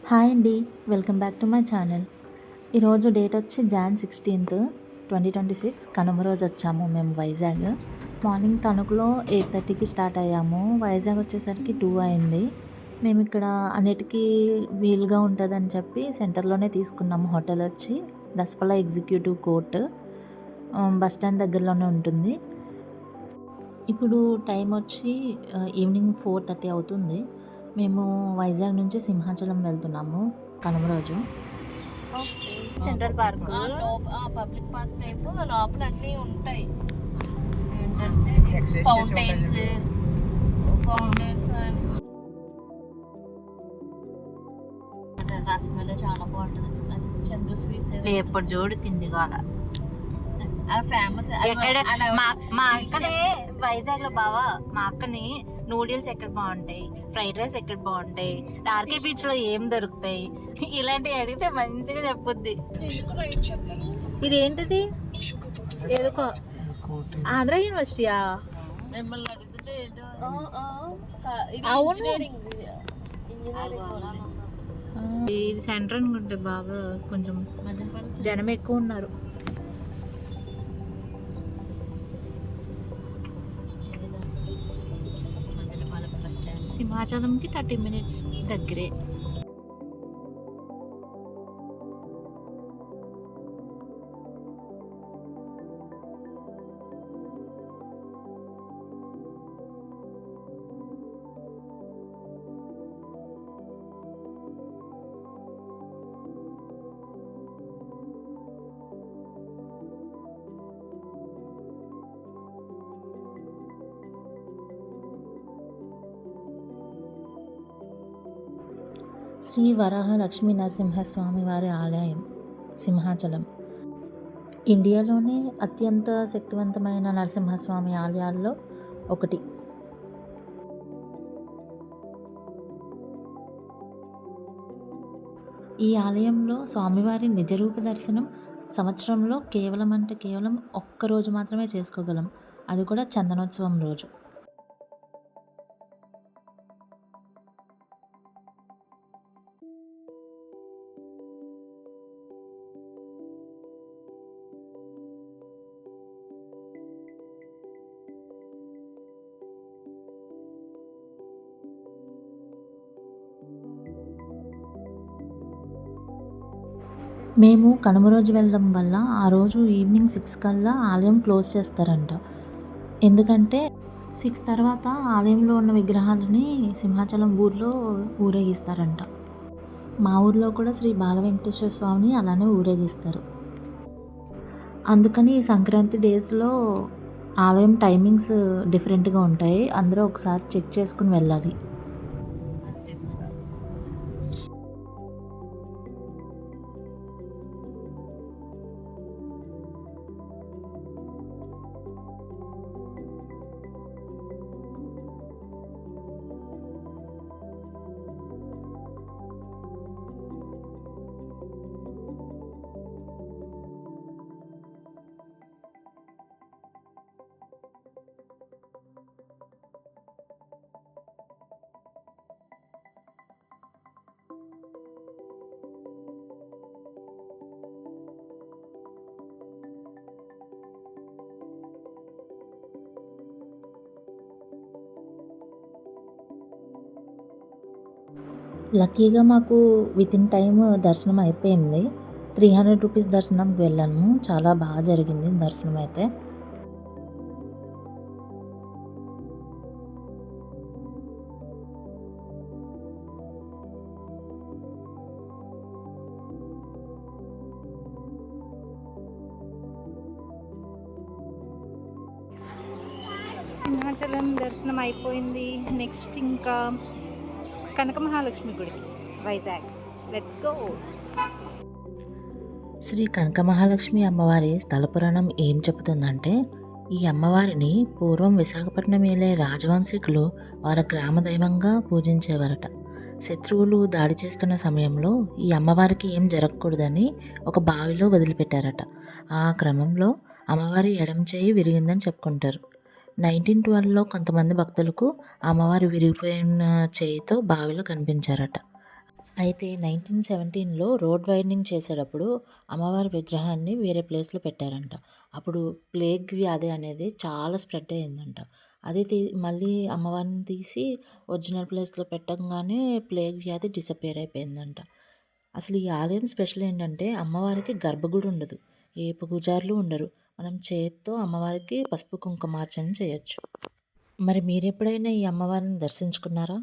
Hi అండి, welcome back to my channel. ఈరోజు date వచ్చి Jan 16th 2026 కనుమ రోజు వచ్చాము మేము వైజాగ్. మార్నింగ్ తణుకులో 8:30కి స్టార్ట్ అయ్యాము. వైజాగ్ వచ్చేసరికి 2 అయింది. మేము ఇక్కడ అన్నిటికీ వీలుగా ఉంటుందని చెప్పి సెంటర్లోనే తీసుకున్నాము. హోటల్ వచ్చి Daspalla executive court, bus stand దగ్గరలోనే ఉంటుంది. ఇప్పుడు టైం వచ్చి ఈవినింగ్ 4:30 అవుతుంది. మేము వైజాగ్ నుంచి సింహాచలం వెళ్తున్నాము కనుమ రోజు. Central park public park type లోపల అన్నీ ఉంటాయి. ఏంటంటే ఫౌంటైన్స్ రసమలై చాలా బాగుంటుంది. అది చందు స్వీట్స్ ఎప్పుడు చూడు తిండి కాడ ఫేమస్. మా అక్కనే వైజాగ్ లో బావా, మా అక్కని నూడిల్స్ ఎక్కడ బాగుంటాయి, ఫ్రైడ్ రైస్ ఎక్కడ బాగుంటాయి, ఆర్కే బీచ్ లో ఏం దొరుకుతాయి, ఇలాంటివి అడిగితే మంచిగా చెప్పుద్ది. ఇదేంటిది? ఏదో ఆంధ్ర యూనివర్సిటీయా? మిమ్మల్ని అడుగుతుంటే అవును, ఇది సెంటర్ అనుకుంటే బాగా కొంచెం జనం ఎక్కువ ఉన్నారు. సింహాచలంకి 30 minutes దగ్గరే. శ్రీ వరాహ లక్ష్మీ నరసింహస్వామి వారి ఆలయం సింహాచలం ఇండియాలోనే అత్యంత శక్తివంతమైన నరసింహస్వామి ఆలయాల్లో ఒకటి. ఈ ఆలయంలో స్వామివారి నిజరూప దర్శనం సంవత్సరంలో కేవలం ఒక్కరోజు మాత్రమే చేసుకోగలం, అది కూడా చందనోత్సవం రోజు. మేము కనుమ రోజు వెళ్ళడం వల్ల ఆ రోజు ఈవినింగ్ 6 కల్లా ఆలయం క్లోజ్ చేస్తారంట. ఎందుకంటే 6 తర్వాత ఆలయంలో ఉన్న విగ్రహాలని సింహాచలం ఊర్లో ఊరేగిస్తారంట. మా ఊర్లో కూడా శ్రీ బాల వెంకటేశ్వర స్వామిని అలానే ఊరేగిస్తారు. అందుకని సంక్రాంతి డేస్లో ఆలయం టైమింగ్స్ డిఫరెంట్గా ఉంటాయి. అందరూ ఒకసారి చెక్ చేసుకుని వెళ్ళాలి. లక్కీగా మాకు వితిన్ టైం దర్శనం అయిపోయింది. 300 రూపీస్ దర్శనంకి వెళ్ళాము. చాలా బాగా జరిగింది దర్శనం అయితే. సింహాచలం దర్శనం అయిపోయింది. నెక్స్ట్ ఇంకా కనక మహాలక్ష్మి గుడి వైజాగ్. Let's go. శ్రీ కనక మహాలక్ష్మి అమ్మవారి స్థల పురాణం ఏం చెబుతుందంటే, ఈ అమ్మవారిని పూర్వం విశాఖపట్నం ఏలే రాజవంశీకులు వారి గ్రామ దైవంగా పూజించేవారట. శత్రువులు దాడి చేస్తున్న సమయంలో ఈ అమ్మవారికి ఏం జరగకూడదని ఒక బావిలో వదిలిపెట్టారట. ఆ క్రమంలో అమ్మవారి ఎడమ చేయి విరిగిందని చెప్పుకుంటారు. 1912లో కొంతమంది భక్తులకు అమ్మవారి విరిగిపోయిన చేయితో బావిలో కనిపించారట. అయితే 1917లో రోడ్ వైడనింగ్ చేసేటప్పుడు అమ్మవారి విగ్రహాన్ని వేరే ప్లేస్లో పెట్టారంట. అప్పుడు ప్లేగ్ వ్యాధి అనేది చాలా స్ప్రెడ్ అయిందంట. అది మళ్ళీ అమ్మవారిని తీసి ఒరిజినల్ ప్లేస్లో పెట్టంగానే ప్లేగ్ వ్యాధి డిసప్పేర్ అయిపోయిందంట. అసలు ఈ ఆలయం స్పెషల్ ఏంటంటే అమ్మవారికి గర్భగుడి ఉండదు, ఏ పూజారులు ఉండరు. మనం చేత్తో అమ్మవారికి పసుపు కుంకుమార్చన చేయొచ్చు. మరి మీరెప్పుడైనా ఈ అమ్మవారిని దర్శించుకున్నారా?